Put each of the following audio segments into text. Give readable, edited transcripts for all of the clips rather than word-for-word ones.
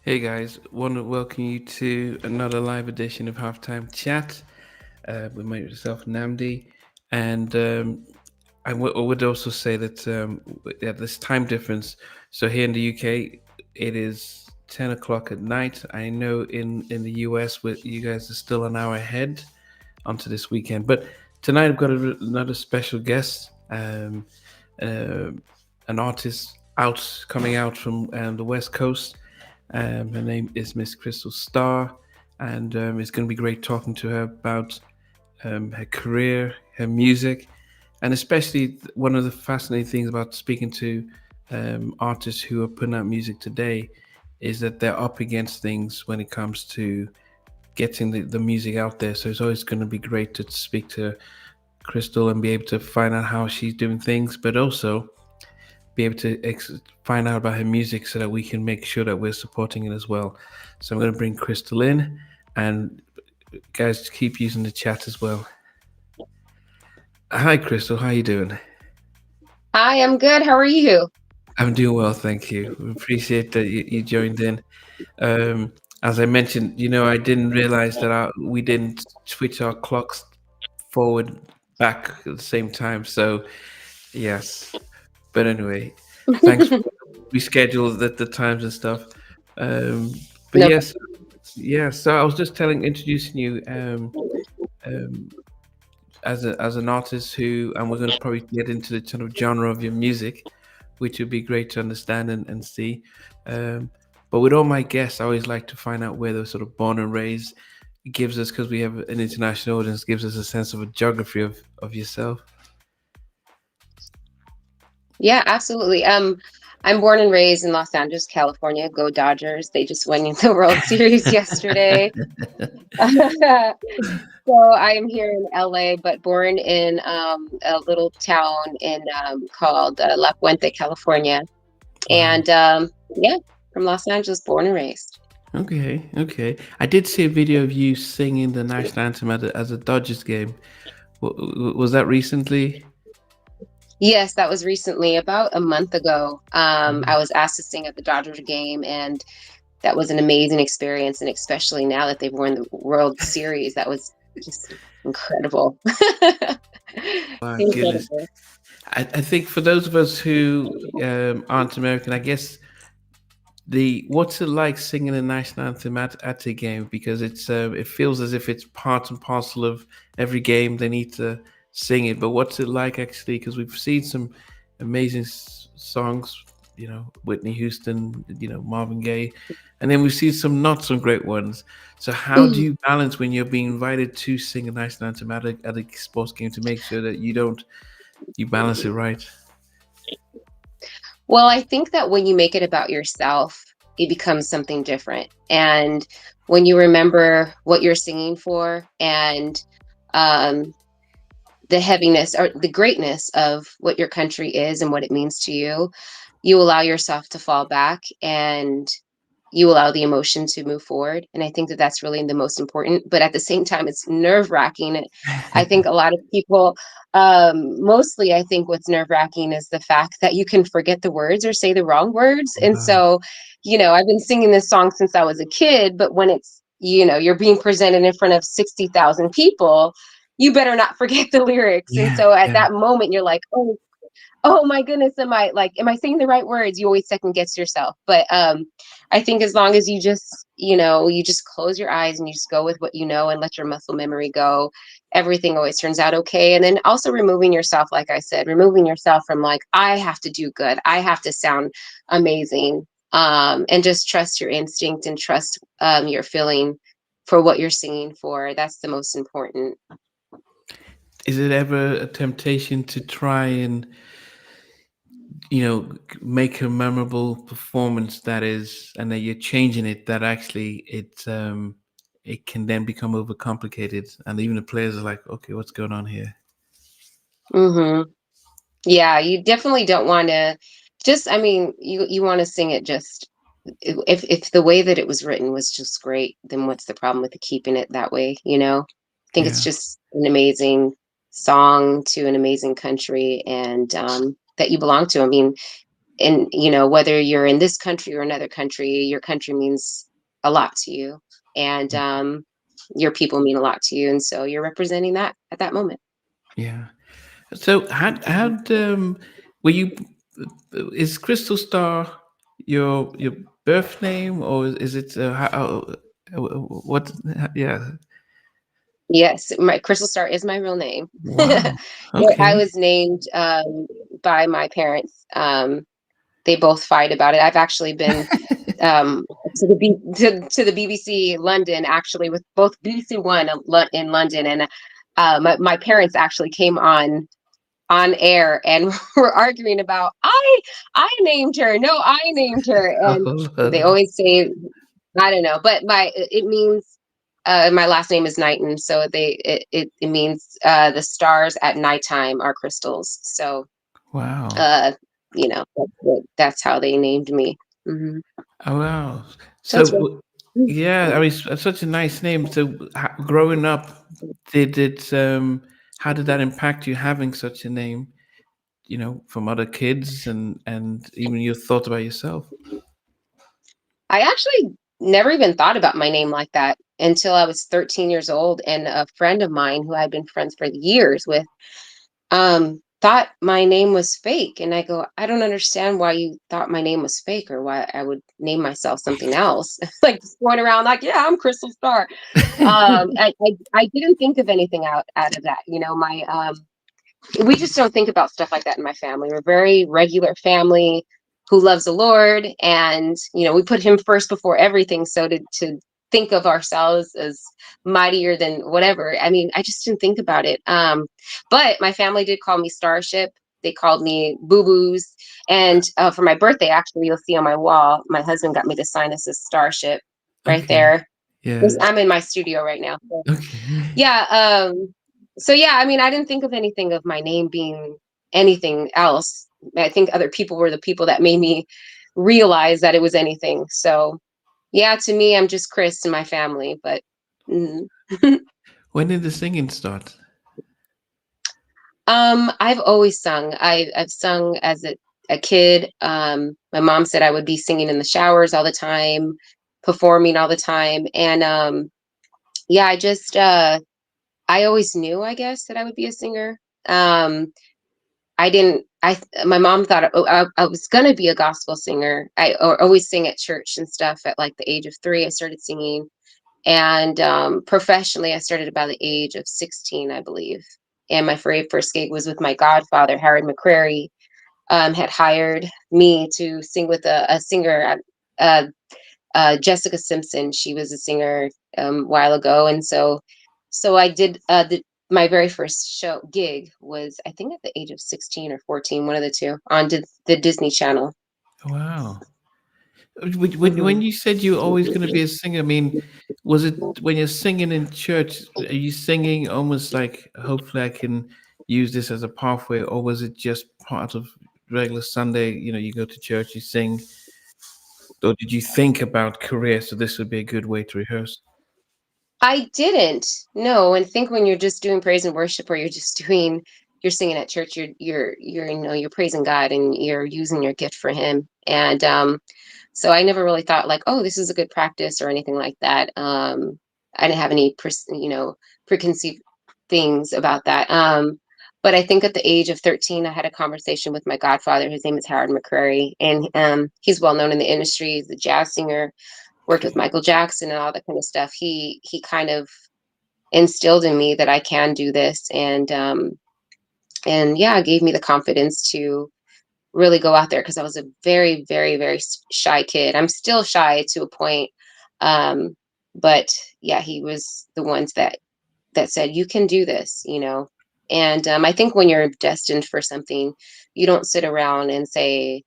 Hey guys, want to welcome you to another live edition of Halftime Chat with myself, Namdi. And I would also say that this time difference. So here in the UK, it is 10 o'clock at night. I know in the US, with you guys are still an hour ahead onto this weekend. But tonight I've got another special guest, uh, an artist coming out from the West Coast. Her name is Miss Crystal Starr, and it's going to be great talking to her about her career, her music, and especially one of the fascinating things about speaking to artists who are putting out music today is that they're up against things when it comes to getting the music out there. So it's always going to be great to speak to Crystal and be able to find out how she's doing things, but also be able to find out about her music so that we can make sure that we're supporting it as well. So I'm going to bring Crystal in, and guys, keep using the chat as well. Hi, Crystal. How you doing? Hi, I'm good. How are you? I'm doing well, thank you. We appreciate that you joined in. As I mentioned, I didn't realize that we didn't switch our clocks forward back at the same time. So yes, but anyway, thanks for reschedule the times and stuff. Um, but No. yes, yeah. So I was just introducing you um, as an artist who, and we're going to probably get into the kind of genre of your music, which would be great to understand and see. But with all my guests, I always like to find out where they're sort of born and raised. It gives us, because we have an international audience, gives us a sense of a geography of yourself. Yeah, absolutely. I'm born and raised in Los Angeles, California. Go Dodgers. They just won the World Series yesterday. So I am here in LA, but born in a little town in called La Puente, California. Wow. And yeah, from Los Angeles, born and raised. Okay, okay. I did see a video of you singing the national anthem as a Dodgers game. Was that recently? Yes, that was recently, about a month ago. Mhm. I was asked to sing at the Dodgers game, and that was an amazing experience. And especially now that they've won the World Series, that was just incredible. My goodness. Incredible. I think for those of us who aren't American, I guess the what's it like singing the national anthem at a game, because it feels as if it's part and parcel of every game. They need to sing it, but what's it like actually? Because we've seen some amazing songs, Whitney Houston, Marvin Gaye, and then we've seen some not so great ones. So how do you balance when you're being invited to sing a national anthem at a sports game to make sure that you balance it right? Well, I think that when you make it about yourself, it becomes something different. And when you remember what you're singing for and um, the heaviness or the greatness of what your country is and what it means to you, you allow yourself to fall back and you allow the emotion to move forward. And I think that that's really the most important. But at the same time, it's nerve wracking. I think a lot of people, mostly, I think what's nerve wracking is the fact that you can forget the words or say the wrong words. And Wow. so, I've been singing this song since I was a kid, but when it's, you're being presented in front of 60,000 people, you better not forget the lyrics. And Yeah, so at yeah. that moment, you're like, oh my goodness, am I saying the right words? You always second guess yourself. But I think as long as you just close your eyes and you just go with what you know and let your muscle memory go, everything always turns out okay. And then also removing yourself, like I said, removing yourself from like, I have to do good, I have to sound amazing. And just trust your instinct and trust your feeling for what you're singing for. That's the most important. Is it ever a temptation to try and make a memorable performance that is, and that you're changing it, that actually it can then become overcomplicated, and even the players are like, okay, what's going on here? Hmm. Yeah, you definitely don't want to just, I mean, you want to sing it just if the way that it was written was just great, then what's the problem with keeping it that way? I think it's Yeah. just an amazing song to an amazing country and that you belong to. I mean, and whether you're in this country or another country, your country means a lot to you, and your people mean a lot to you, and so you're representing that at that moment. Yeah. So Mhm. were you is Crystal Star your birth name, or is it what? Yeah. Yes, my Crystal Star is my real name. Wow. I Okay. was named by my parents. They both fight about it. I've actually been to the BBC London, actually, with both BBC One in London, and my parents actually came on air and were arguing about I named her. No, I named her, and Oh, they Lord. always say I don't know, but my it means my last name is Knighton, so it means the stars at nighttime are crystals. So Wow. uh, that's how they named me. Hmm. Oh, wow. So, That's right. yeah, I mean, such a nice name. So, growing up, did it? How did that impact you having such a name? From other kids, and even your thought about yourself. I actually never even thought about my name like that until I was 13 years old, and a friend of mine who I'd been friends for years with thought my name was fake. And I go, I don't understand why you thought my name was fake or why I would name myself something else. Like just going around like, yeah, I'm Crystal Starr. I didn't think of anything out of that. My we just don't think about stuff like that in my family. We're a very regular family who loves the Lord, and we put Him first before everything. So to think of ourselves as mightier than whatever, I mean, I just didn't think about it. But my family did call me Starship. They called me Boo Boos, and for my birthday, actually, you'll see on my wall, my husband got me to sign as a Starship right Okay. there. Yeah. I'm in my studio right now. So Okay. yeah, yeah, I mean, I didn't think of anything of my name being anything else. I think other people were the people that made me realize that it was anything. So yeah, to me, I'm just Chris and my family, but mm. When did the singing start? I've always sung. I've sung as a kid. My mom said I would be singing in the showers all the time, performing all the time. And yeah, I always knew, I guess, that I would be a singer. I didn't. My mom thought I was gonna be a gospel singer. Always sing at church and stuff. At like the age of 3, I started singing, and professionally, I started about the age of 16, I believe. And my very first gig was with my godfather, Howard McCrary. Had hired me to sing with a singer, uh, Jessica Simpson. She was a singer a while ago, and so I did my very first show gig was, I think, at the age of 16 or 14, one of the two, on the Disney Channel. Wow. When Hmm. you said you were always going to be a singer, I mean, was it when you're singing in church? Are you singing almost like, hopefully, I can use this as a pathway, or was it just part of regular Sunday? You go to church, you sing, or did you think about career? So this would be a good way to rehearse. I didn't. No, and think when you're just doing praise and worship, or you're singing at church, you're you're praising God and you're using your gift for Him. And so I never really thought like, oh, this is a good practice or anything like that. I didn't have any preconceived things about that. But I think at the age of 13, I had a conversation with my godfather. His name is Howard McCrary, and he's well known in the industry. He's a jazz singer, worked with Okay. Michael Jackson and all that kind of stuff. He kind of instilled in me that I can do this, and yeah, gave me the confidence to really go out there, because I was a very, very, very shy kid. I'm still shy to a point, um, but yeah, he was the ones that said you can do this. And I think when you're destined for something, you don't sit around and say,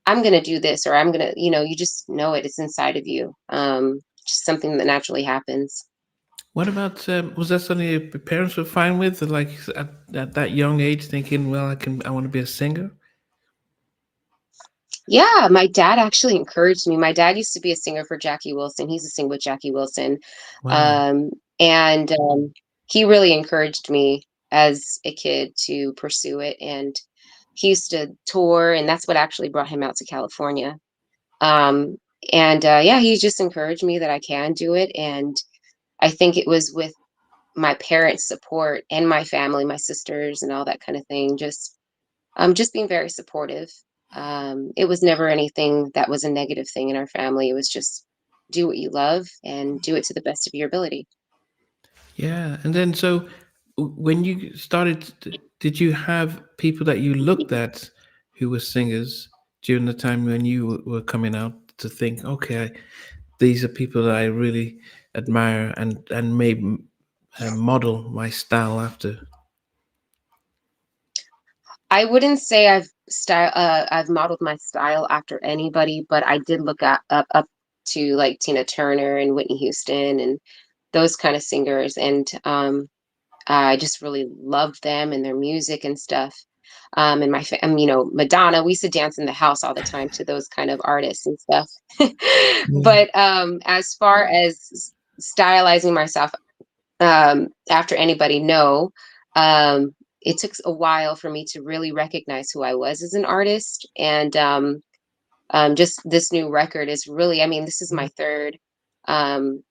I'm going to do this, or I'm going to, you just know it. It's inside of you. Just something that naturally happens. What about was that something your parents were fine with? Like at that young age, thinking, well, I want to be a singer. Yeah, my dad actually encouraged me. My dad used to be a singer for Jackie Wilson. He's a singer with Jackie Wilson. Wow. And he really encouraged me as a kid to pursue it. And he used to tour, and that's what actually brought him out to California. Um, and yeah, he just encouraged me that I can do it. And I think it was with my parents' support and my family, my sisters, and all that kind of thing. Just being very supportive. It was never anything that was a negative thing in our family. It was just do what you love and do it to the best of your ability. Yeah, and then so when you started, did you have people that you looked at who were singers during the time when you were coming out to think, okay, these are people that I really admire and maybe model my style after? I wouldn't say I've modeled my style after anybody, but I did look up to like Tina Turner and Whitney Houston and those kind of singers, and I just really loved them and their music and stuff. And Madonna, we used to dance in the house all the time to those kind of artists and stuff. Yeah. But as far as stylizing myself after anybody, no. Um, it took a while for me to really recognize who I was as an artist. And just this new record is really, I mean, this is my third um,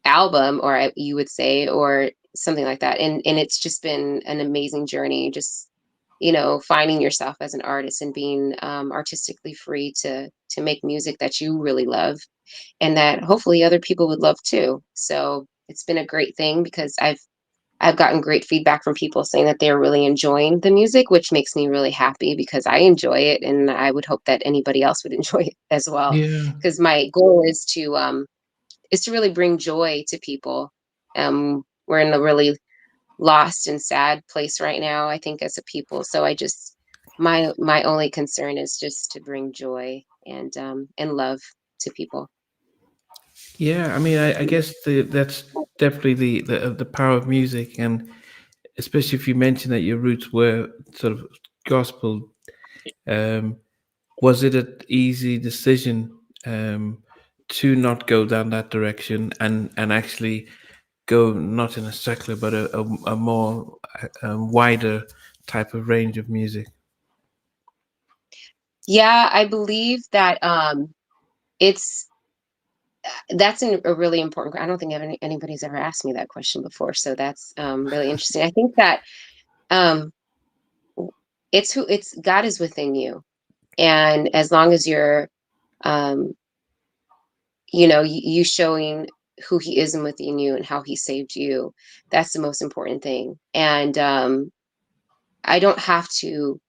album, or you would say, or something like that. And it's just been an amazing journey, just, finding yourself as an artist and being artistically free to make music that you really love and that hopefully other people would love too. So it's been a great thing because I've gotten great feedback from people saying that they're really enjoying the music, which makes me really happy because I enjoy it, and I would hope that anybody else would enjoy it as well. Yeah. Because my goal is to really bring joy to people. We're in a really lost and sad place right now, I think, as a people. So my only concern is just to bring joy and love to people. Yeah, I mean, I guess that's definitely the power of music, and especially if you mention that your roots were sort of gospel. Um, was it an easy decision to not go down that direction and actually go not in a secular but a more wider type of range of music? Yeah, I believe that it's that's a really important. I don't think anybody's ever asked me that question before, so that's really interesting. I think that um, it's God is within you, and as long as you're, um, you showing who He is and within you and how He saved you, that's the most important thing. And I don't have to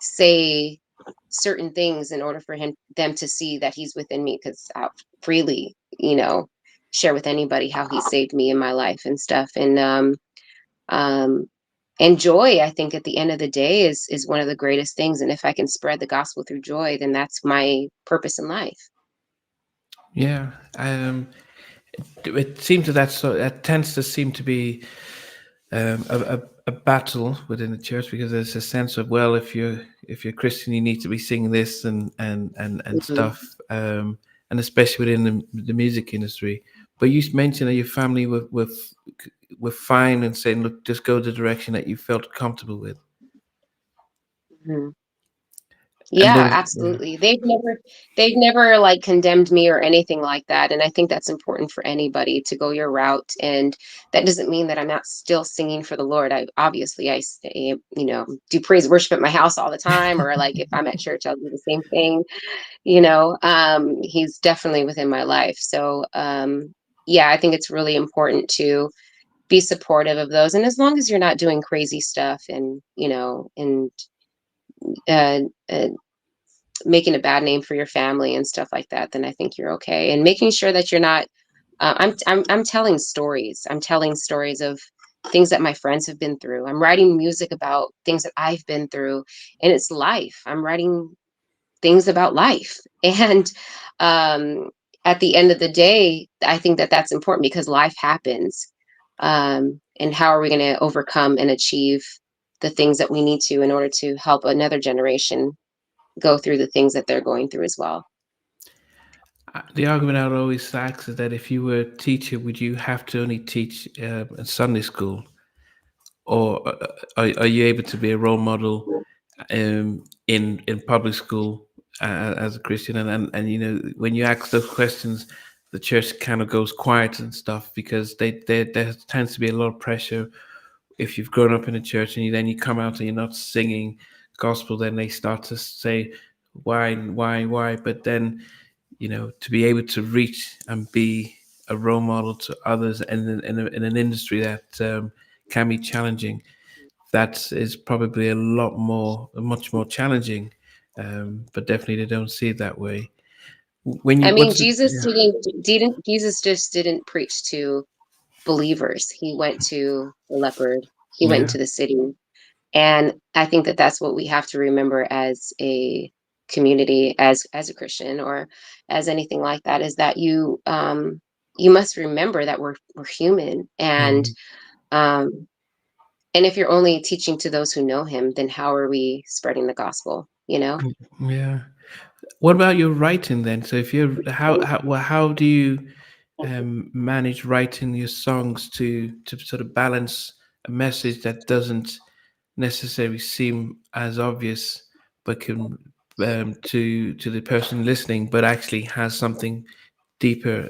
say certain things in order for them to see that He's within me, because I'll freely, share with anybody how He saved me in my life and stuff. Um and joy, I think, at the end of the day, is one of the greatest things. And if I can spread the gospel through joy, then that's my purpose in life. Yeah, it seems that tends to seem to be a battle within the church because there's a sense of, well, if you're Christian, you need to be singing this and Mhm. stuff, and especially within the music industry. But you mentioned that your family were fine and saying, look, just go the direction that you felt comfortable with, Mhm. and Yeah, then yeah, absolutely. They've never like condemned me or anything like that. And I think that's important for anybody to go your route. And that doesn't mean that I'm not still singing for the Lord. I obviously I say, do praise worship at my house all the time, or like if I'm at church, I'll do the same thing. He's definitely within my life. So yeah, I think it's really important to be supportive of those. And as long as you're not doing crazy stuff and, uh, uh making a bad name for your family and stuff like that, then I think you're okay. And making sure that you're not. I'm telling stories. I'm telling stories of things that my friends have been through. I'm writing music about things that I've been through, and it's life. I'm writing things about life, and um, at the end of the day, I think that that's important because life happens. And how are we going to overcome and achieve the things that we need to in order to help another generation go through the things that they're going through as well. the argument I would always ask is that if you were a teacher, would you have to only teach in Sunday school, or are you able to be a role model in public school as a Christian, and when you ask those questions, the church kind of goes quiet and stuff because there tends to be a lot of pressure if you've grown up in a church and then you come out and you're not singing gospel. Then they start to say why, but then to be able to reach and be a role model to others in an industry that can be challenging, that is probably much more challenging. But definitely they don't see it that way. When I you mean, what's Jesus Yeah, didn't Jesus just didn't preach to believers. He went to the leopard. He went yeah, into the city. And I think that that's what we have to remember as a community, as a Christian or as anything like that, is that you must remember that we're human, mhm, um and if you're only teaching to those who know him, then how are we spreading the gospel, you know? yeah. What about your writing then? So if you're how do you manage writing your songs to sort of balance a message that doesn't necessarily seem as obvious, but can to the person listening, but actually has something deeper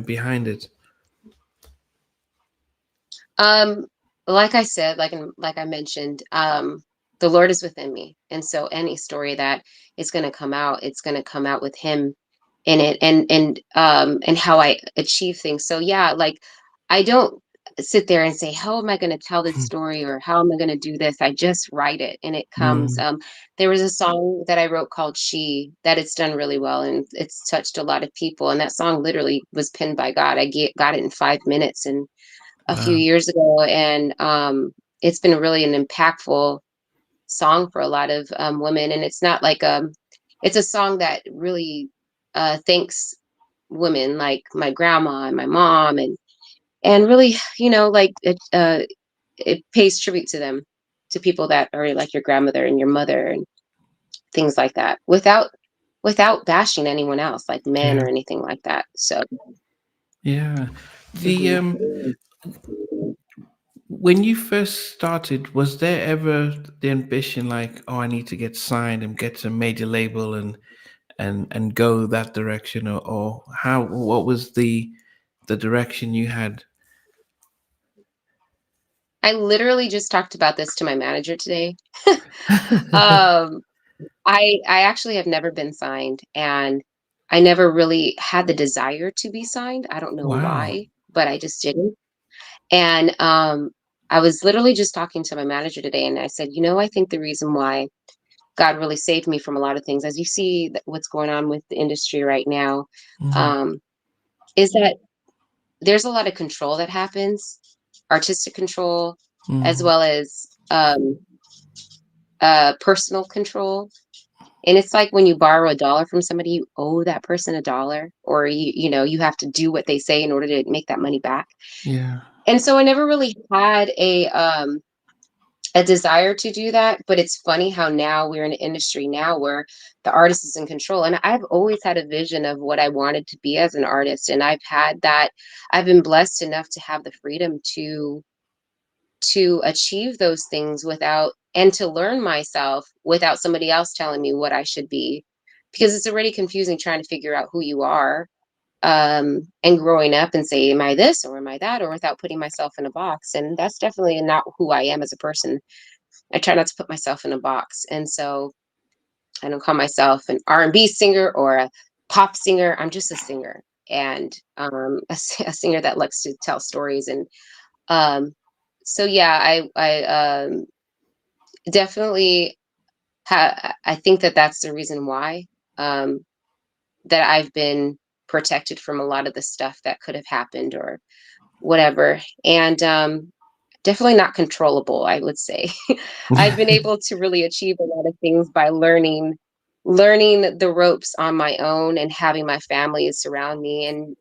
behind it. Um, like I said, like I mentioned, the Lord is within me, and so any story that is going to come out, it's going to come out with Him in it, and how I achieve things. So yeah, like I don't sit there and say, how am I going to tell this story or how am I going to do this? I just write it, and it comes. Mm, There was a song that I wrote called "She" that it's done really well, and it's touched a lot of people. And that song literally was penned by God. Got it in 5 minutes, and a few wow. years ago, and it's been really an impactful song for a lot of women. And it's not like it's a song that really thanks women like my grandma and my mom, and really, like it pays tribute to them, to people that are like your grandmother and your mother and things like that, without bashing anyone else, like men Yeah, or anything like that. So. yeah. The Mhm. When you first started, was there ever the ambition like, oh, I need to get signed and get to a major label and go that direction, or how what was the direction you had? I literally just talked about this to my manager today. Um, I actually have never been signed, and I never really had the desire to be signed. I don't know Wow. why, but I just didn't. And I was literally just talking to my manager today, and I said, I think the reason why God really saved me from a lot of things, as you see what's going on with the industry right now, Mm, um, is that there's a lot of control that happens, artistic control, as mm, well as personal control. And it's like when you borrow $1 from somebody, you owe that person $1, or you have to do what they say in order to make that money back. yeah. And so I never really had a desire to do that. But it's funny how now we're in an industry now where the artist is in control. And I've always had a vision of what I wanted to be as an artist. And I've been blessed enough to have the freedom to achieve those things without, and to learn myself without somebody else telling me what I should be, because it's already confusing trying to figure out who you are, and growing up and say, am I this or am I that, or without putting myself in a box. And that's definitely not who I am as a person. I try not to put myself in a box. And so I don't call myself an R&B singer or a pop singer. I'm just a singer, and a singer that likes to tell stories. And um, so yeah, I definitely I think that that's the reason why, um, that I've been protected from a lot of the stuff that could have happened or whatever. And definitely not controllable, I would say. I've been able to really achieve a lot of things by learning the ropes on my own and having my family surround me. And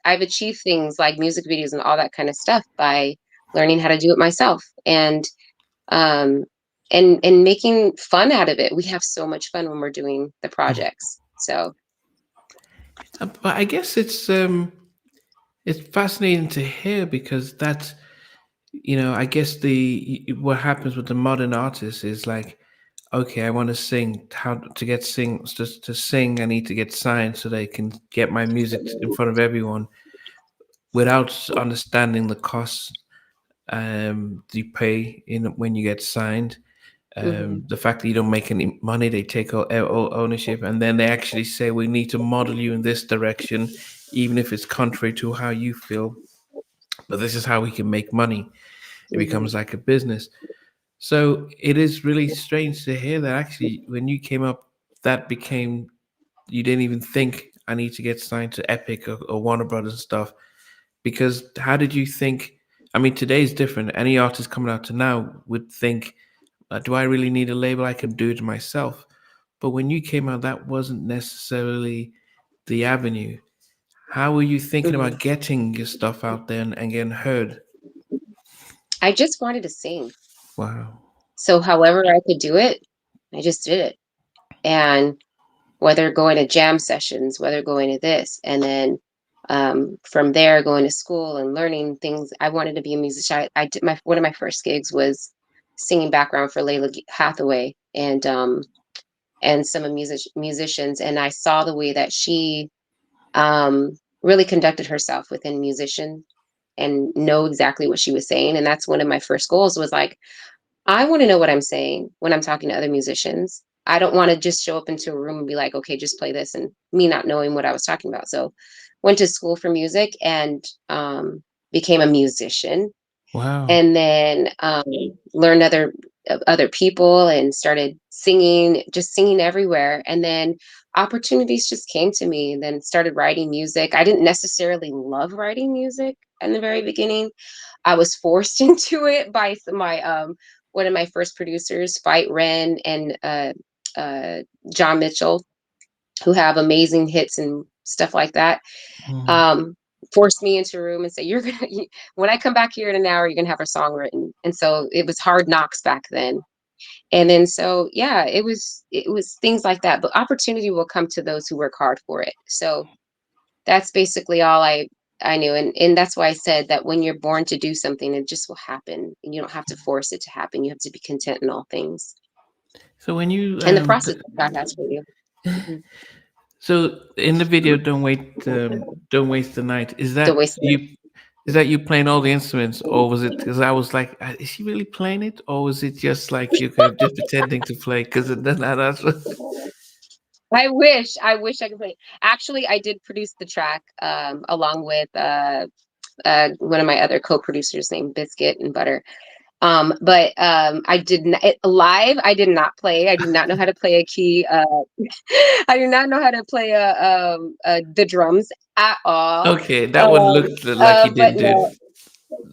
I've achieved things like music videos and all that kind of stuff by learning how to do it myself, um and making fun out of it. We have so much fun when we're doing the projects. So. But I guess it's fascinating to hear because I guess the what happens with the modern artist is like, okay, I want to sing. How to get sing to sing? I need to get signed so they can get my music in front of everyone without understanding the costs you pay in when you get signed. Hmm. The fact that you don't make any money, they take all ownership, and then they actually say we need to model you in this direction, even if it's contrary to how you feel. But this is how we can make money. It Hmm. becomes like a business. So it is really strange to hear that actually when you came up, that became you didn't even think I need to get signed to Epic or Warner Brothers and stuff. Because how did you think? I mean, today's different. Any artist coming out to now would think, do I really need a label? I can do it myself. But when you came out, that wasn't necessarily the avenue. How were you thinking Hmm. about getting your stuff out there and getting heard? I just wanted to sing. Wow. So however I could do it, I just did it. And whether going to jam sessions, whether going to this, and then from there going to school and learning things. I wanted to be a musician. I did my one of my first gigs was singing background for Hathaway and some of musicians, and I saw the way that she really conducted herself within musician and know exactly what she was saying. And that's one of my first goals was like, I want to know what I'm saying when I'm talking to other musicians. I don't want to just show up into a room and be like, okay, just play this, and me not knowing what I was talking about. So went to school for music and became a musician, Wow. and then learned other people and started singing, just singing everywhere. And then opportunities just came to me, and then started writing music. I didn't necessarily love writing music in the very beginning. I was forced into it by my one of my first producers, Fight Ren and uh, John Mitchell, who have amazing hits and stuff like that. Mm. Um, Forced me into a room and say, "You're gonna when I come back here in an hour, you're gonna have a song written." And so it was hard knocks back then. And then so yeah, it was things like that. But opportunity will come to those who work hard for it. So that's basically all I knew. And that's why I said that when you're born to do something, it just will happen. And you don't have to force it to happen. You have to be content in all things. So when you And the process that God has for you. Mhm. so in the video, don't waste the night. Don't waste it. Is that you playing all the instruments, or was it? Because I was like, is she really playing it, or was it just like you kind of just pretending to play? Because then that's what. I wish I could play. Actually, I did produce the track along with one of my other co-producers named Biscuit and Butter. But I did not live. I did not play. I do not know how to play a key. I do not know how to play the drums at all. Okay, that one looked like you But didn't do no,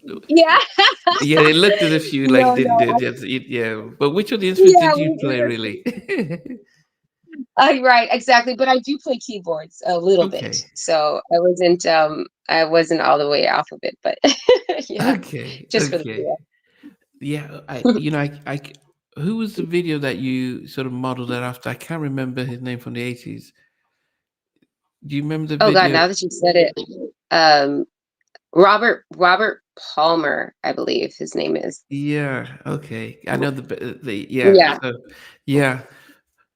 it. yeah, Yeah, it looked as if you like no, didn't do no, it. Yeah, but which of the instruments yeah, did you play really? right, exactly. But I do play keyboards a little bit, Okay, so I wasn't all the way off of it, but yeah, just for the okay. video. Yeah, who was the video that you sort of modeled that after? I can't remember his name from the 80s. Do you remember the Oh God, video? now that you said it, um, Robert Palmer, I believe his name is. Yeah, okay. I know yeah. Yeah. So yeah.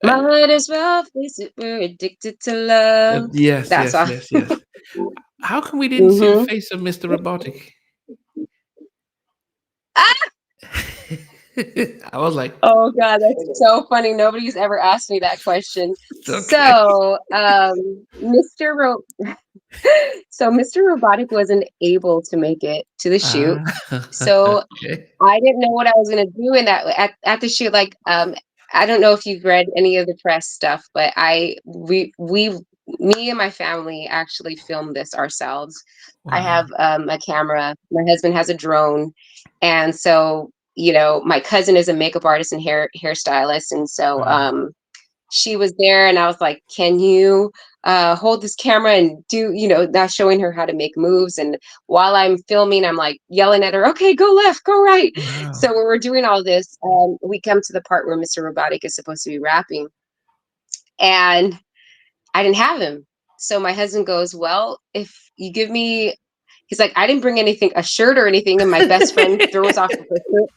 Uh, Might as well face it, we're addicted to love. yes, That's yes, all. yes, yes. How come we didn't see the Hmm. face of Mr. Robotic? Ah! I was like, Oh God, that's so funny. Nobody's ever asked me that question. okay. So, so Mr. Robotic wasn't able to make it to the shoot. Ah, So okay. I didn't know what I was gonna do in that at the shoot. Like, I don't know if you've read any of the press stuff, but me and my family actually filmed this ourselves. I Wow. have a camera. My husband has a drone, and so my cousin is a makeup artist and hairstylist, and so Wow. she was there, and I was like, "Can you hold this camera and do not showing her how to make moves?" And while I'm filming, I'm like yelling at her, "Okay, go left, go right." So Wow. when we're doing all this, we come to the part where Mr. Robotic is supposed to be rapping, and I didn't have him. So my husband goes, "Well, if you give me He's like, I didn't bring anything, a shirt or anything. And my best friend throws off the shirt,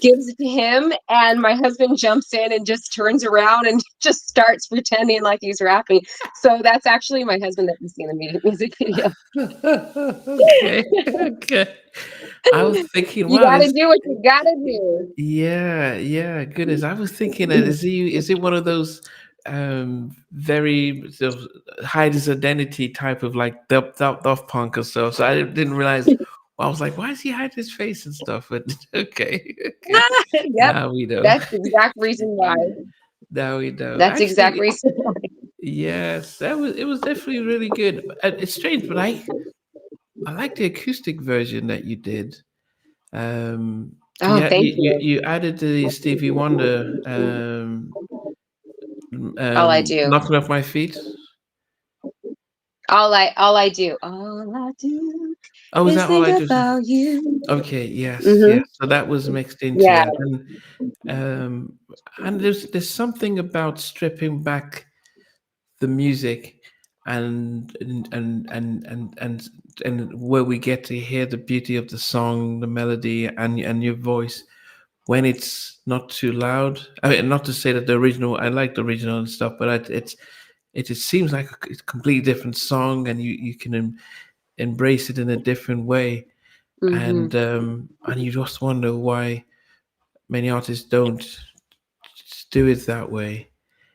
gives it to him, and my husband jumps in and just turns around and just starts pretending like he's rapping. So that's actually my husband that you see in the music video. Okay, okay. I was thinking, You wow, got to this. do what you got to do. Yeah, yeah, goodness. I was thinking that is it one of those very sort of hide his identity type of like Daft Punk or so. So I didn't realize. Well, I was like, why does he hide his face and stuff? But okay, okay. Yep, Now we know. that's the exact reason why. Now we know. That's the exact Actually, reason why. yes, that was it was definitely really good. It's strange, but I like the acoustic version that you did. Oh, thank you. You added the Stevie Wonder All I do. knocking off my feet. All I do Oh, is is that all think I do? about you. Okay, yes, Hmm. yes. So that was mixed into Yeah. that, um, and there's something about stripping back the music and and where we get to hear the beauty of the song, the melody, and your voice when it's not too loud. I mean, not to say that the original, I like the original and stuff, but it just seems like a completely different song, and you can embrace it in a different way, Hmm. and you just wonder why many artists don't do it that way.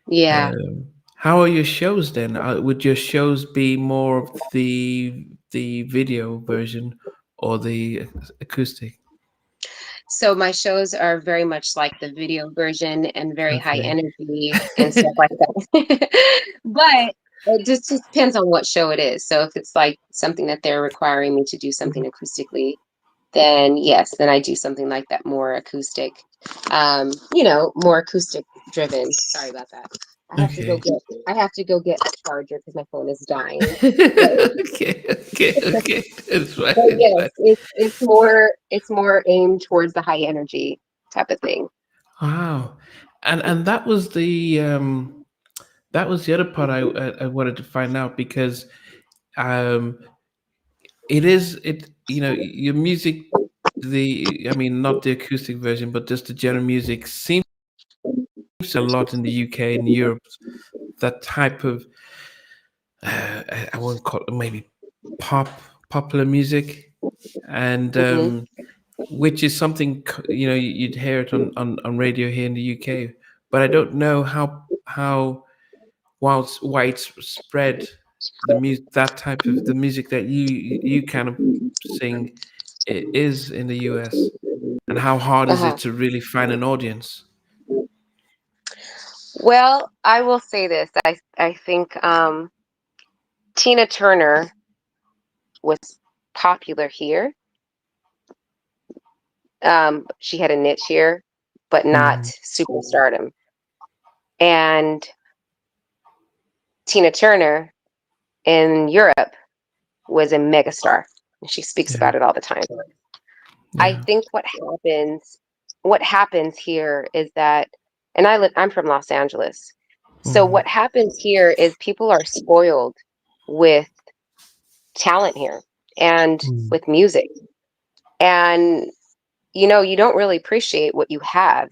Yeah. Um, how are your shows then? Would your shows be more of the video version or the acoustic? So my shows are very much like the video version and very high Okay. energy and stuff like that. But it just depends on what show it is. So if it's like something that they're requiring me to do something acoustically, then yes, then I do something like that, more acoustic, more acoustic driven. Sorry about that. Okay. I have to go get a charger because my phone is dying. But Okay. Okay. Okay. It's fine. but It's yes, fine. it's more aimed towards the high energy type of thing. Wow. And that was the other part I wanted to find out because um it is it you know your music, the I mean not the acoustic version but just the general music seems a lot in the UK and Europe, that type of I won't call it maybe pop popular music, and Hmm. which is something you'd hear it on radio here in the UK, but I don't know how widespread the music, that type of the music that you kind of sing is in the US, and how hard is Uh-huh. it to really find an audience? Well, I will say this. I think Tina Turner was popular here. She had a niche here, but not Mm, super stardom. And Tina Turner in Europe was a megastar. She speaks yeah, about it all the time. I yeah. think what happens here is that, and I'm from Los Angeles. So Mm, what happens here is people are spoiled with talent here and mm, with music. And you don't really appreciate what you have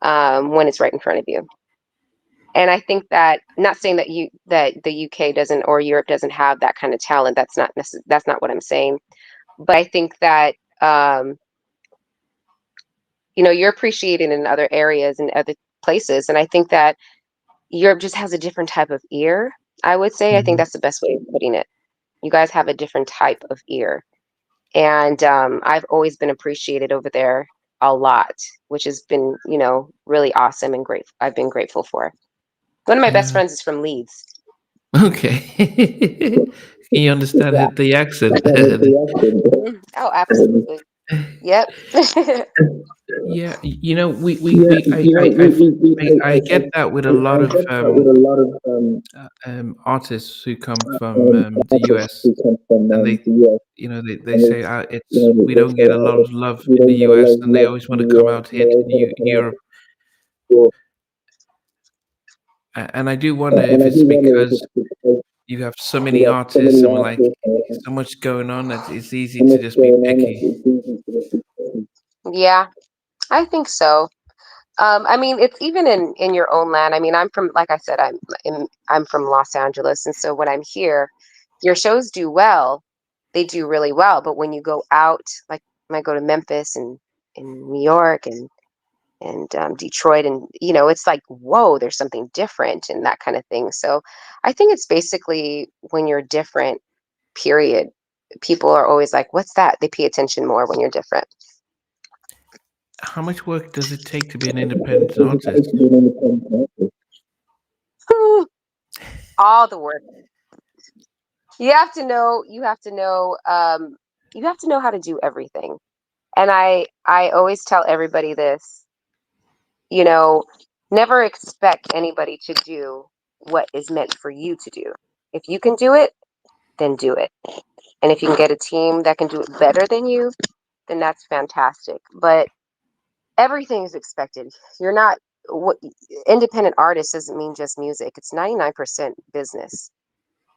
when it's right in front of you. And I think that, not saying that the UK doesn't or Europe doesn't have that kind of talent. That's not what I'm saying. But I think that you're appreciated in other areas and other places. And I think that Europe just has a different type of ear, I would say. I think mm. that's the best way of putting it. You guys have a different type of ear. And I've always been appreciated over there a lot, which has been, really awesome and great. I've been grateful for. One of my best Yeah. friends is from Leeds. Okay. Can you understand Yeah. the accent? Oh, absolutely. Yep. Yeah, I get that with a lot of artists who come from the US, and they say it's we don't get a lot of love in the US, and they always want to come out here to Europe. And I do wonder if it's because you have so many artists and like so much going on that it's easy to just be picky. Yeah, I think so. I mean, it's even in your own land. I mean, I'm from, like I said, I'm from Los Angeles, and so when I'm here, your shows do well. They do really well. But when you go out, like when I go to Memphis and in New York and Detroit, and it's like, whoa, there's something different and that kind of thing. So I think it's basically when you're different. Period. People are always like, "What's that?" They pay attention more when you're different. How much work does it take to be an independent artist? All the work. You have to know. You have to know how to do everything. And I always tell everybody this. You know, never expect anybody to do what is meant for you to do. If you can do it, then do it. And if you can get a team that can do it better than you, then that's fantastic. But everything is expected. You're not what independent artist doesn't mean just music. It's 99% business.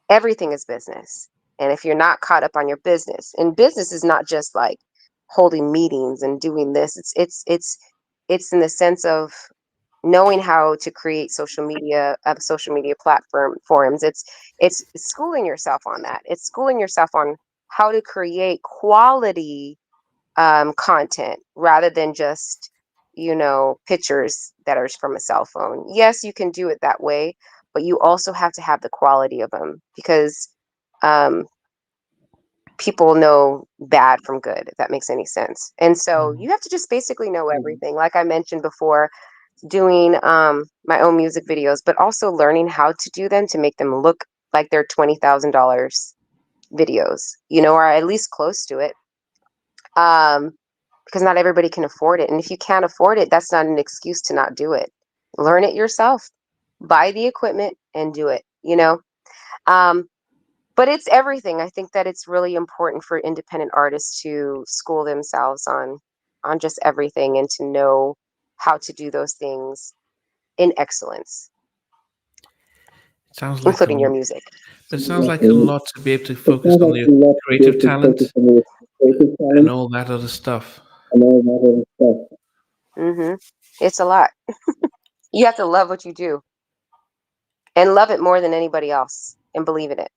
Everything is business. And if you're not caught up on your business, and business is not just like holding meetings and doing this. It's in the sense of knowing how to create social media platform forums. It's schooling yourself on that. It's schooling yourself on how to create quality content rather than just pictures that are from a cell phone. Yes, you can do it that way, but you also have to have the quality of them because um, people know bad from good, if that makes any sense. And so Mm. you have to just basically know everything, like I mentioned before, doing my own music videos, but also learning how to do them to make them look like they're $20,000 videos, or at least close to it. um, because not everybody can afford it. And if you can't afford it, that's not an excuse to not do it. Learn it yourself, buy the equipment, and do it. Um, but it's everything. I think that it's really important for independent artists to school themselves on just everything and to know how to do those things in excellence, Sounds like a including your music. It sounds like a lot to be able to focus on your creative talent and all that other stuff. Hmm. It's a lot. You have to love what you do and love it more than anybody else and believe in it.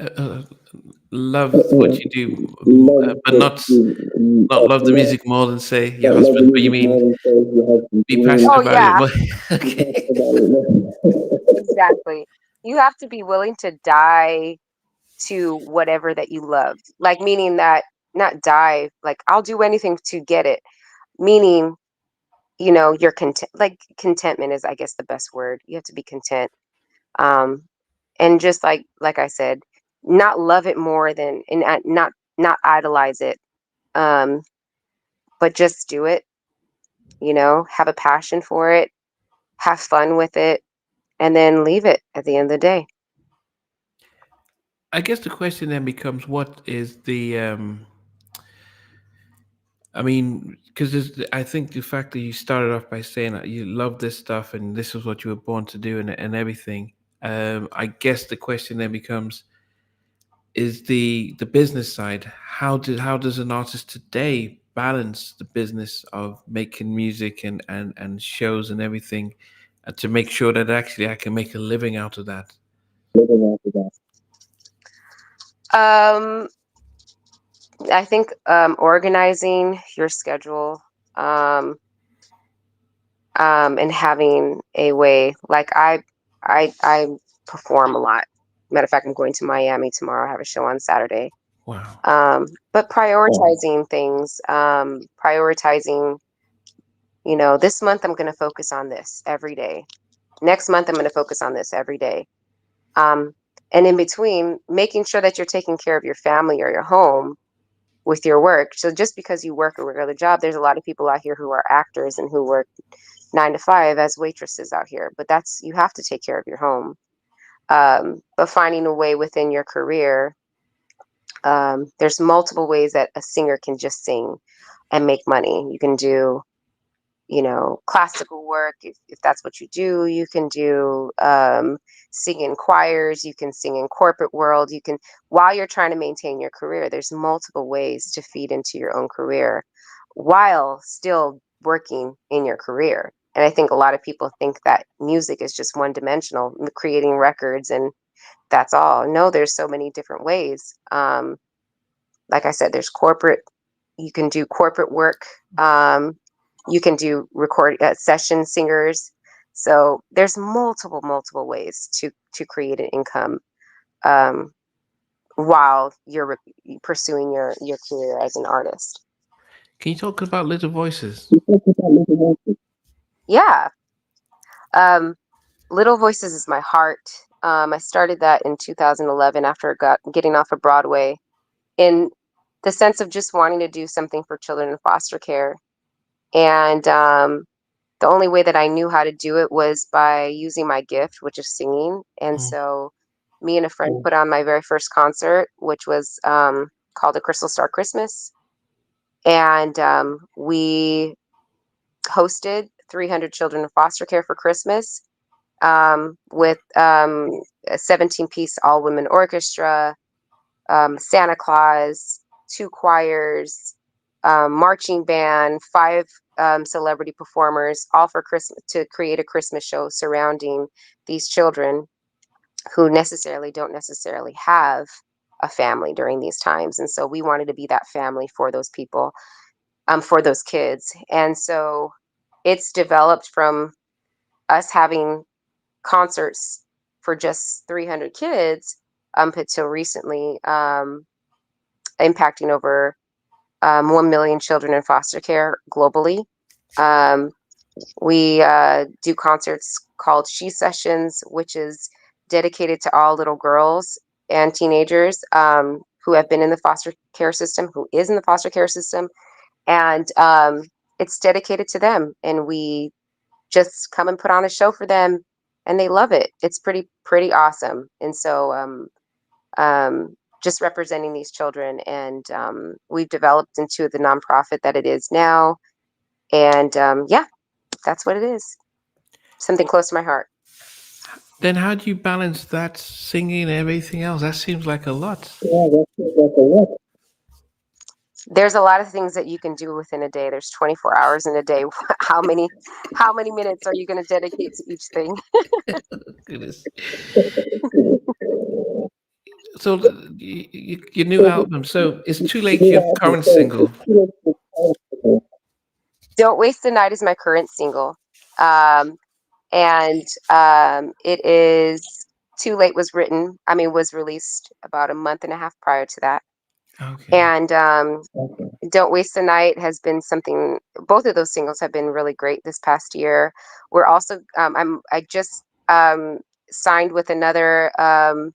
Uh, uh, love what you do, but not love the music more than say your husband. But you mean be passionate Oh about it? yeah, But okay. exactly. You have to be willing to die to whatever that you love. Like meaning that not die, like I'll do anything to get it. Meaning, you're content, like contentment is I guess the best word. You have to be content. Um and just like I said, not love it more than and not idolize it. Um but just do it, have a passion for it, have fun with it, and then leave it at the end of the day. I guess the question then becomes, what is the? I mean, because I think the fact that you started off by saying that you love this stuff and this is what you were born to do and everything. I guess the question then becomes, is the business side. How does an artist today balance the business of making music and shows and everything, to make sure that actually I can make a living out of that? Um, I think organizing your schedule, um, and having a way. Like I perform a lot. Matter of fact, I'm going to Miami tomorrow. I have a show on Saturday. Wow. But prioritizing things, prioritizing. This month I'm going to focus on this every day. Next month I'm going to focus on this every day. Um, and in between, making sure that you're taking care of your family or your home with your work. So just because you work a regular job, there's a lot of people out here who are actors and who work 9 to 5 as waitresses out here. But you have to take care of your home. But finding a way within your career, there's multiple ways that a singer can just sing and make money. You can do classical work. If that's what you do, you can do sing in choirs, you can sing in corporate world, you can, while you're trying to maintain your career, there's multiple ways to feed into your own career while still working in your career. And I think a lot of people think that music is just one dimensional, creating records and that's all. No, there's so many different ways. Like I said, there's corporate, you can do corporate work. You can do record session singers. So there's multiple ways to create an income um, while you're pursuing your career as an artist. Can you talk about Little Voices? Yeah. Um, Little Voices is my heart. I started that in 2011 after getting off of Broadway in the sense of just wanting to do something for children in foster care. And the only way that I knew how to do it was by using my gift, which is singing. And Mm. so me and a friend put on my very first concert, which was called the Crystal Starr Christmas. And we hosted 300 children in foster care for Christmas with a 17-piece all-women orchestra, Santa Claus, two choirs, marching band, five celebrity performers, all for Christmas to create a Christmas show surrounding these children who don't necessarily have a family during these times. And so we wanted to be that family for those people, for those kids. And so it's developed from us having concerts for just 300 kids until recently, impacting over 1 million children in foster care globally. Um, we do concerts called She Sessions, which is dedicated to all little girls and teenagers who have been in the foster care system, who is in the foster care system. And it's dedicated to them. And we just come and put on a show for them and they love it. It's pretty awesome. And so just representing these children. And we've developed into the nonprofit that it is now. And yeah, that's what it is. Something close to my heart. Then how do you balance that singing and everything else? That seems like a lot. There's a lot of things that you can do within a day. There's 24 hours in a day. How many minutes are you going to dedicate to each thing? Goodness. So your new album. So it's too late. Your current single. Don't Waste the Night is my current single. Um, and it is Too Late was released about a month and a half prior to that. Okay. And Don't Waste the Night has been something, both of those singles have been really great this past year. We're also, I just signed with another, um,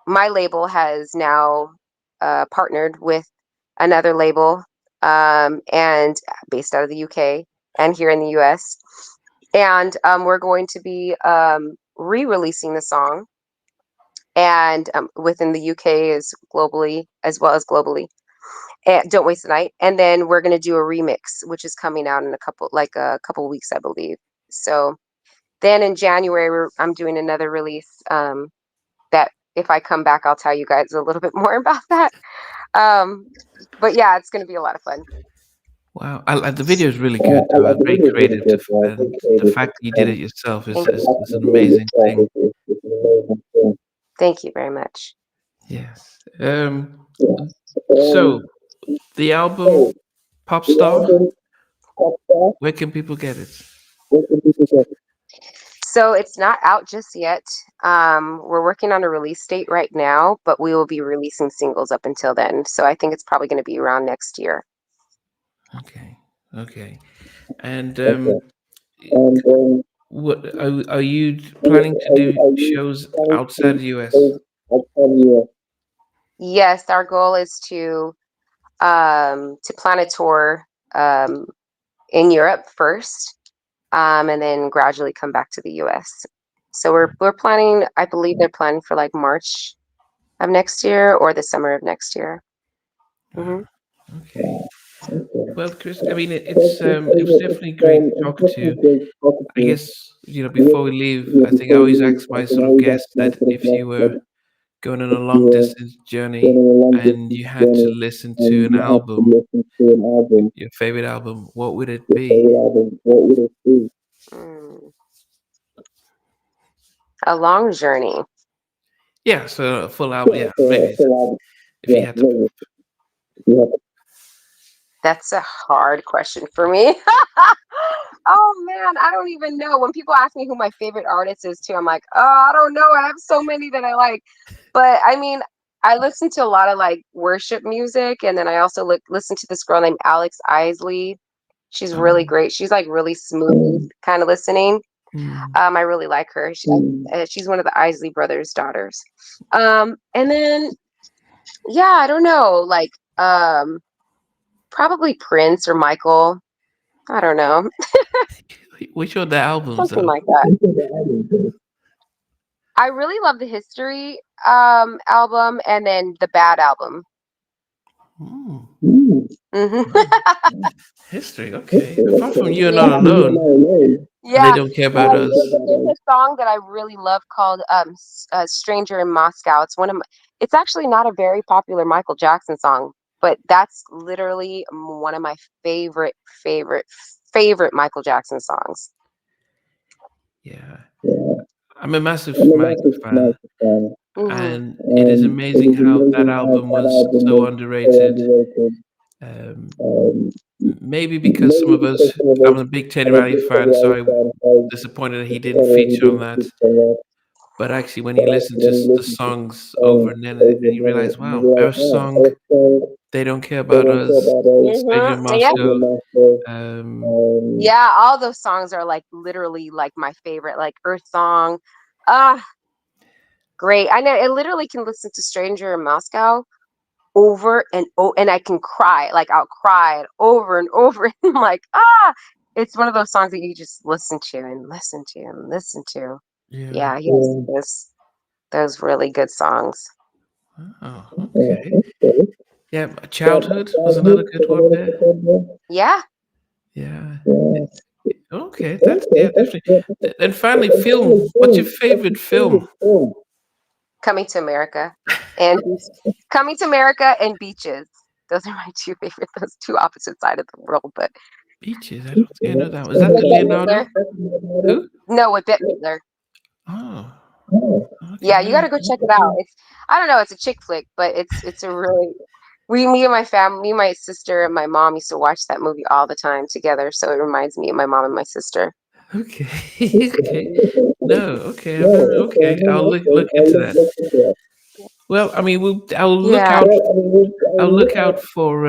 my label has now partnered with another label and based out of the UK and here in the US. And we're going to be re-releasing the song and within the UK as globally as well as globally. And Don't Waste the Night. And then we're gonna do a remix, which is coming out in a couple weeks, I believe. So then in January, I'm doing another release. That if I come back, I'll tell you guys a little bit more about that. Um, but yeah, it's gonna be a lot of fun. Wow. The video is really good. Very creative. And the fact that you did it yourself Thank is an amazing thing. Thank you very much. Yes. So the album Pop Star. Where can people get it? So it's not out just yet. We're working on a release date right now, but we will be releasing singles up until then. So I think it's probably going to be around next year. Okay. Okay. And what are you planning to do shows outside the US? Yes, our goal is to plan a tour in Europe first, and then gradually come back to the US. So we're planning. I believe they're planning for like March of next year or the summer of next year. Hmm. Okay. Well, Chris, I mean, it was definitely great talking to you. I guess, before we leave, I think I always ask my sort of guests that if you were going on a long distance journey and you had to listen to an album, your favorite album, what would it be? Mm, a long journey. Yeah, so a full album. Yeah, maybe if you had to. That's a hard question for me. Oh man, I don't even know. When people ask me who my favorite artist is too, I'm like, oh, I don't know. I have so many that I like. But I mean, I listen to a lot of like worship music, and then I also listen to this girl named Alex Isley. She's really Oh, great. She's like really smooth kind of listening. mm, I really like her. She's one of the Isley brothers' daughters. And then yeah, I don't know, like probably Prince or Michael. I don't know, which are the albums something though? like that. I really love the History album and then the Bad album. Mm, Hmm. wow. History, okay. Apart from You're Not Yeah, Alone and They yeah. Don't Care About Us. There's a song that I really love called "Stranger in Moscow." It's one of my. It's actually not a very popular Michael Jackson song, but that's literally one of my favorite, favorite, favorite Michael Jackson songs. Yeah, I'm a massive Michael fan, Hmm. and it is amazing how that album was so underrated. Um, Maybe because some of us, I'm a big Teddy Riley fan, so I was disappointed that he didn't feature on that. But actually, when you listen to the songs over and you realize, wow, Earth Song, They Don't Care About Us, Stranger in Yeah. Moscow. Um, Yeah, all those songs are like literally like my favorite, like Earth Song. Ah, great. I know I literally can listen to Stranger in Moscow over and and I can cry. Like I'll cry it over and over. And I'm like, it's one of those songs that you just listen to and listen to and listen to. yeah. Yeah, he has those really good songs. Oh, okay. Yeah, Childhood was another good one there. Yeah. Yeah. Okay, that's yeah, definitely. And finally, film. What's your favorite film? Coming to America and Coming to America and Beaches. Those are my two favorite, those two opposite side of the world, but Beaches. I don't think I know that. Was that with the Bette Midler. Leonardo? Who? No, with Bette Midler. Oh, okay. Yeah, you got to go check it out. It's I don't know, it's a chick flick, but it's a really me and my family, me, my sister, and my mom used to watch that movie all the time together. So it reminds me of my mom and my sister. Okay, okay. No, okay. I've never. Okay, I'll look into that. Well, I mean, I'll look Yeah. out. I'll look out for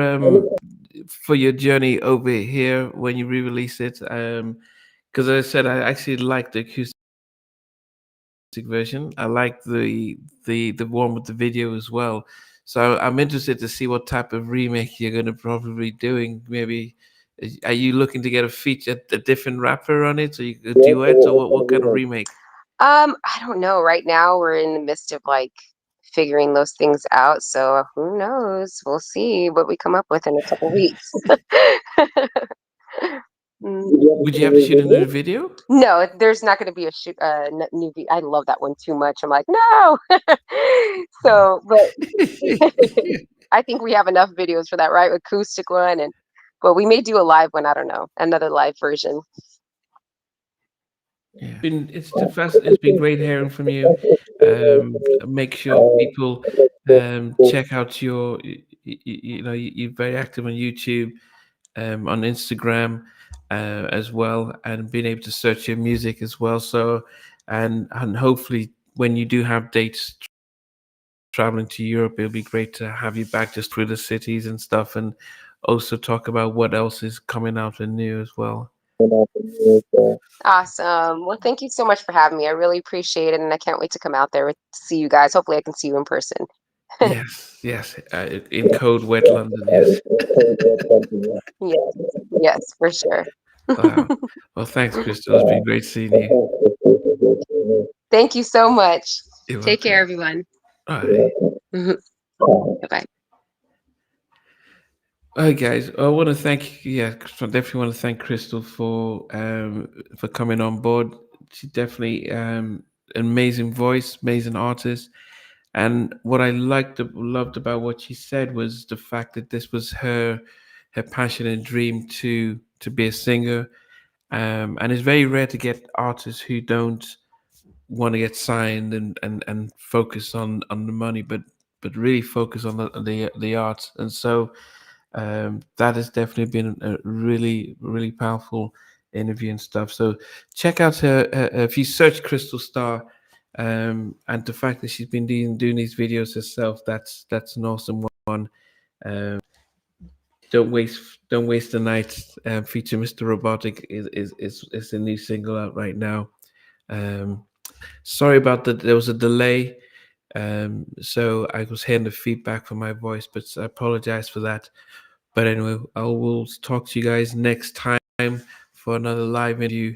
your journey over here when you re-release it. Because as I said, I actually like the acoustic version. I like the one with the video as well. So I'm interested to see what type of remake you're going to probably be doing. Maybe are you looking to get a feature, a different rapper on it, or a duet, or what kind of remake? I don't know. Right now we're in the midst of like figuring those things out. So who knows? We'll see what we come up with in a couple weeks. Mm. Would you have to shoot a new video? No, there's not going to be a new. I love that one too much. I'm like, no. So, but I think we have enough videos for that, right? Acoustic one, and but we may do a live one. I don't know, another live version. Yeah, it's been great hearing from you. Make sure people check out you're very active on YouTube, on Instagram as well, and being able to search your music as well. So, and hopefully when you do have dates traveling to Europe, it'll be great to have you back just through the cities and stuff, and also talk about what else is coming out and new as well. Awesome. Well, thank you so much for having me. I really appreciate it, and I can't wait to come out there to see you guys. Hopefully, I can see you in person. Yes, yes, in cold, wet London. Yes. Yes, yes, for sure. Wow. Well, thanks, Crystal. It's been great seeing you. Thank you so much. You're Take care, welcome. everyone. All right. Bye bye. Hi guys, I want to thank I definitely want to thank Crystal for coming on board. She definitely amazing voice, amazing artist. And what I loved about what she said was the fact that this was her passion and dream to be a singer. And it's very rare to get artists who don't want to get signed and focus on the money, but really focus on the art. And so that has definitely been a really powerful interview and stuff. So check out her if you search Crystal Starr, and the fact that she's been doing these videos herself. That's an awesome one. Um, don't waste the night. Feature Mr. Robotic is a new single out right now. Um, Sorry about that. There was a delay. So I was hearing the feedback from my voice, but I apologize for that. But anyway, I will talk to you guys next time for another live interview